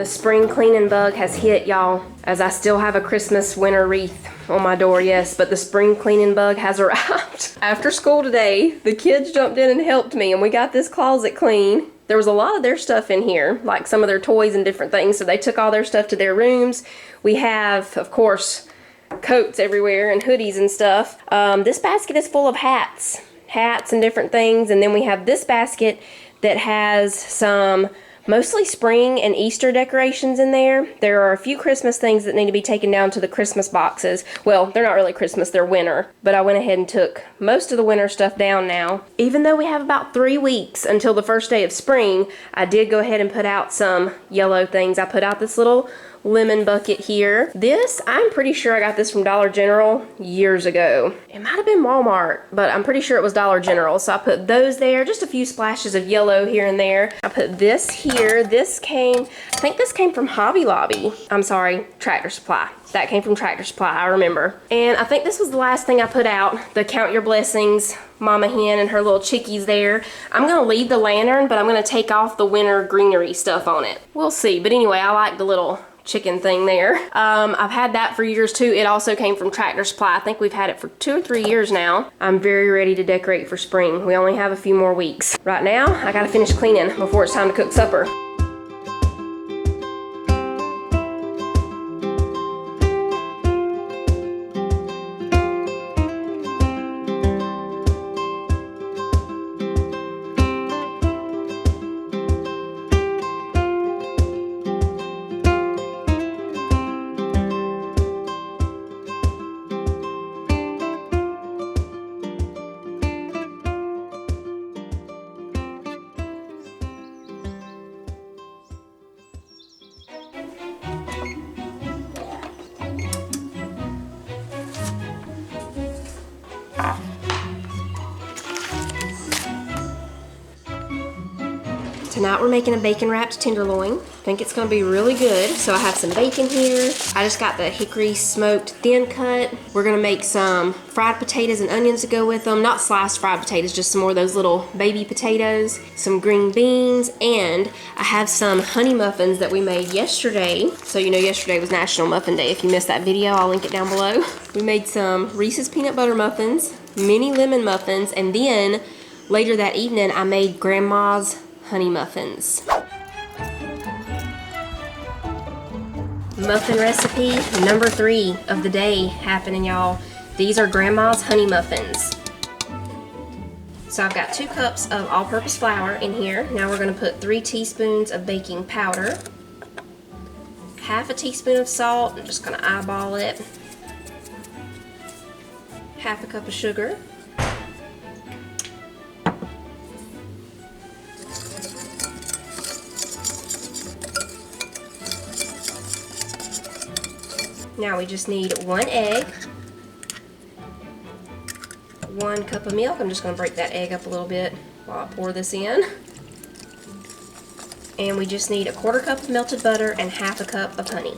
The spring cleaning bug has hit, y'all, as I still have a Christmas winter wreath on my door, yes, but the spring cleaning bug has arrived. After school today, the kids jumped in and helped me, and we got this closet clean. There was a lot of their stuff in here, like some of their toys and different things, so they took all their stuff to their rooms. We have, of course, coats everywhere and hoodies and stuff. This basket is full of hats and different things, and then we have this basket that has some mostly spring and Easter decorations in there. There are a few Christmas things that need to be taken down to the Christmas boxes. Well, they're not really Christmas, they're winter. But I went ahead and took most of the winter stuff down now. Even though we have about 3 weeks until the first day of spring, I did go ahead and put out some yellow things. I put out this little lemon bucket here. This, I'm pretty sure I got this from Dollar General years ago. It might have been Walmart, but I'm pretty sure it was Dollar General. So I put those there, just a few splashes of yellow here and there. I put this here. This came, I think this came from Hobby Lobby. I'm sorry, Tractor Supply. That came from Tractor Supply, I remember. And I think this was the last thing I put out, the Count Your Blessings Mama Hen and her little chickies there. I'm gonna leave the lantern, but I'm gonna take off the winter greenery stuff on it. We'll see, but anyway, I like the little chicken thing there. I've had that for years too. It also came from Tractor Supply. I think we've had it for 2 or 3 years now. I'm very ready to decorate for spring. We only have a few more weeks. Right now, I gotta finish cleaning before it's time to cook supper. Tonight we're making a bacon wrapped tenderloin. I think it's gonna be really good. So I have some bacon here. I just got the hickory smoked thin cut. We're gonna make some fried potatoes and onions to go with them. Not sliced fried potatoes, just some more of those little baby potatoes. Some green beans, and I have some honey muffins that we made yesterday. So you know yesterday was National Muffin Day. If you missed that video, I'll link it down below. We made some Reese's peanut butter muffins, mini lemon muffins, and then later that evening I made Grandma's honey muffins. Muffin recipe number 3 of the day happening, y'all. These are Grandma's honey muffins. So I've got 2 cups of all-purpose flour in here. Now we're gonna put 3 teaspoons of baking powder, half a teaspoon of salt. I'm just gonna eyeball it. Half a cup of sugar. Now we just need 1 egg, 1 cup of milk. I'm just going to break that egg up a little bit while I pour this in. And we just need 1/4 cup of melted butter and half a cup of honey.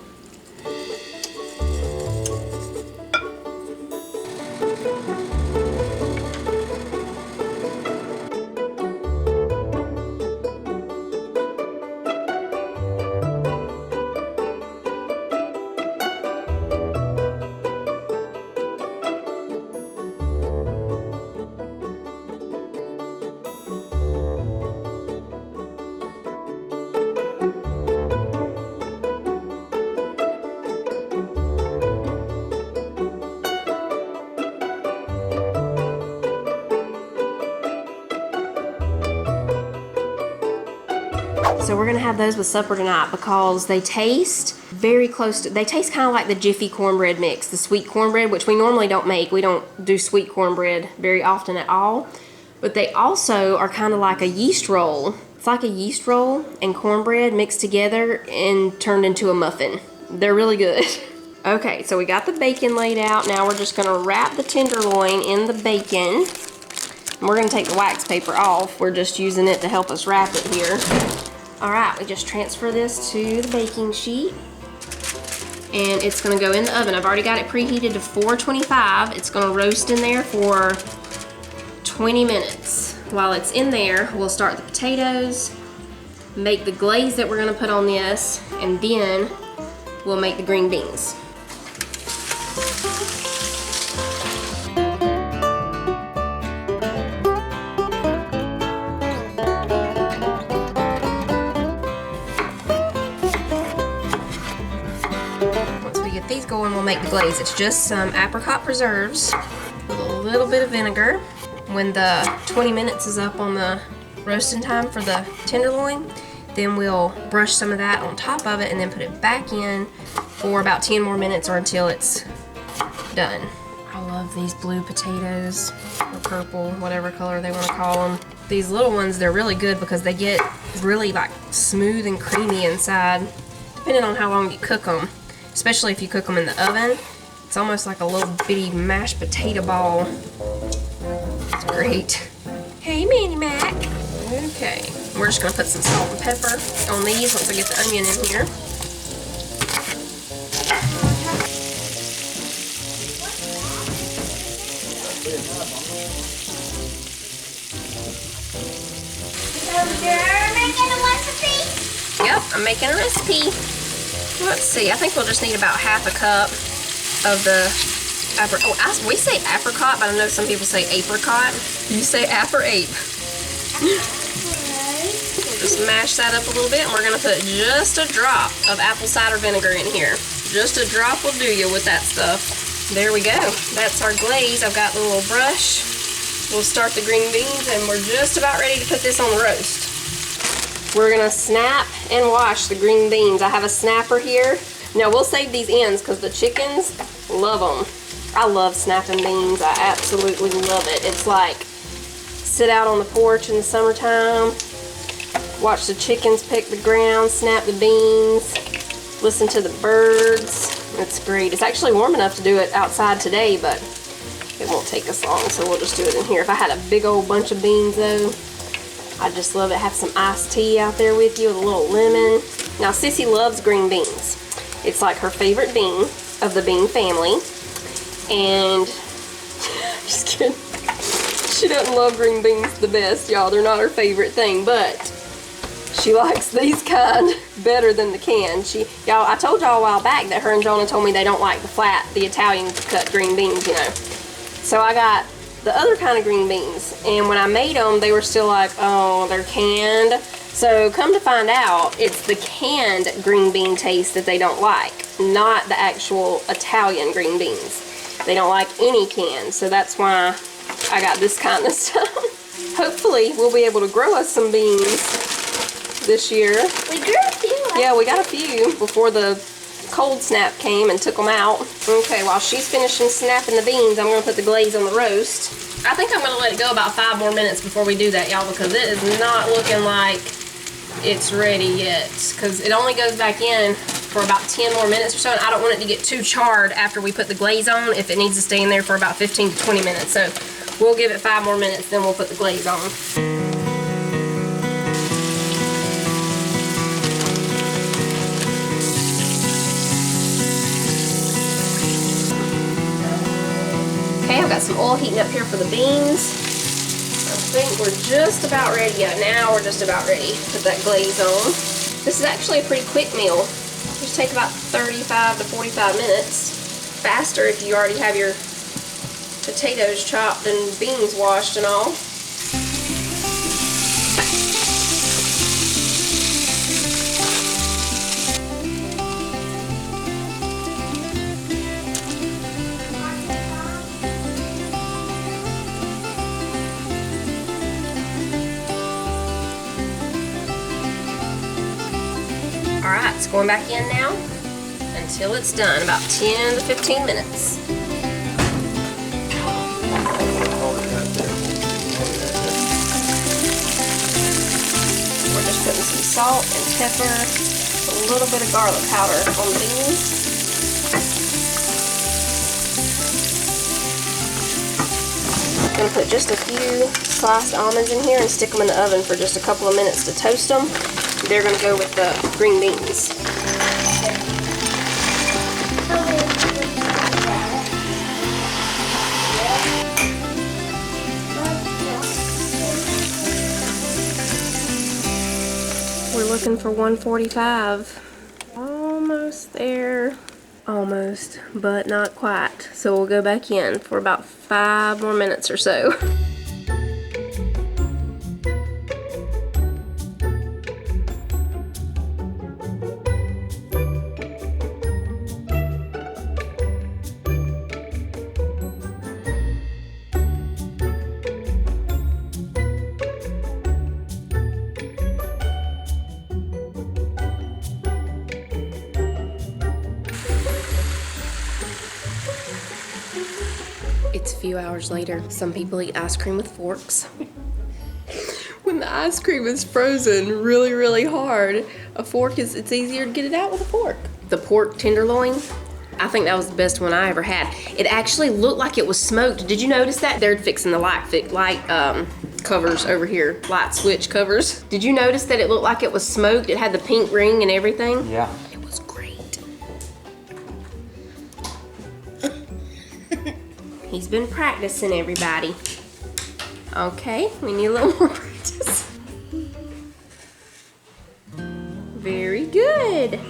So we're gonna have those with supper tonight because they taste very close to, they taste kind of like the Jiffy cornbread mix, the sweet cornbread, which we normally don't make. We don't do sweet cornbread very often at all. But they also are kind of like a yeast roll. It's like a yeast roll and cornbread mixed together and turned into a muffin. They're really good. Okay, so we got the bacon laid out. Now we're just gonna wrap the tenderloin in the bacon. And we're gonna take the wax paper off. We're just using it to help us wrap it here. All right, we just transfer this to the baking sheet. And it's gonna go in the oven. I've already got it preheated to 425. It's gonna roast in there for 20 minutes. While it's in there, we'll start the potatoes. make the glaze that we're gonna put on this, and then we'll make the green beans. Once we get these going, we'll make the glaze. It's just some apricot preserves with a little bit of vinegar. When the 20 minutes is up on the roasting time for the tenderloin, then we'll brush some of that on top of it and then put it back in for about 10 more minutes or until it's done. I love these blue potatoes, or purple, whatever color they want to call them. These little ones, they're really good because they get really like smooth and creamy inside, depending on how long you cook them. Especially if you cook them in the oven. It's almost like a little bitty mashed potato ball. It's great. Hey, Manny Mac. Okay, we're just gonna put some salt and pepper on these once I get the onion in here. You're making a recipe? Yep, I'm making a recipe. Let's see, I think we'll just need about half a cup of the apricot. Oh, we say apricot, but I know some people say apricot. You say ap or ape? We'll just mash that up a little bit, and we're gonna put just a drop of apple cider vinegar in here. Just a drop will do you with that stuff. There we go. That's our glaze. I've got the little brush. We'll start the green beans, and we're just about ready to put this on the roast. We're gonna snap and wash the green beans. I have a snapper here. Now we'll save these ends because the chickens love them. I love snapping beans. I absolutely love it. It's like sit out on the porch in the summertime, watch the chickens pick the ground, snap the beans, listen to the birds. It's great. It's actually warm enough to do it outside today, but it won't take us long, so we'll just do it in here. If I had a big old bunch of beans though, I just love it. Have some iced tea out there with you with a little lemon. Now Sissy loves green beans. It's like her favorite bean of the bean family. And just kidding. She doesn't love green beans the best, y'all. They're not her favorite thing, but she likes these kind better than the canned. Y'all, I told y'all a while back that her and Jonah told me they don't like the flat, the Italian cut green beans, you know. So I got the other kind of green beans, and when I made them, they were still like, oh, they're canned. So come to find out, it's the canned green bean taste that they don't like, not the actual Italian green beans. They don't like any canned, so that's why I got this kind this time. Hopefully, we'll be able to grow us some beans this year. We grew a few. Yeah, we got a few before the cold snap came and took them out. Okay, while she's finishing snapping the beans, I'm gonna put the glaze on the roast. I think I'm gonna let it go about 5 more minutes before we do that, y'all, because it is not looking like it's ready yet, because it only goes back in for about 10 more minutes or so, and I don't want it to get too charred after we put the glaze on if it needs to stay in there for about 15 to 20 minutes. So we'll give it 5 more minutes, then we'll put the glaze on. Okay, I've got some oil heating up here for the beans. I think we're just about ready. Yeah, now we're just about ready to put that glaze on. This is actually a pretty quick meal. Just take about 35 to 45 minutes. Faster if you already have your potatoes chopped and beans washed and all. Alright, it's going back in now until it's done, about 10 to 15 minutes. We're just putting some salt and pepper, a little bit of garlic powder on the beans. I'm going to put just a few sliced almonds in here and stick them in the oven for just a couple of minutes to toast them. They're going to go with the green beans. We're looking for 145. Almost there. Almost, but not quite. So we'll go back in for about 5 more minutes or so. It's a few hours later. Some people eat ice cream with forks. When the ice cream is frozen really, really hard, it's easier to get it out with a fork. The pork tenderloin, I think that was the best one I ever had. It actually looked like it was smoked. Did you notice that? They're fixing the light covers over here, light switch covers. Did you notice that it looked like it was smoked? It had the pink ring and everything. Yeah. It was great. He's been practicing, everybody. Okay, we need a little more practice. Very good.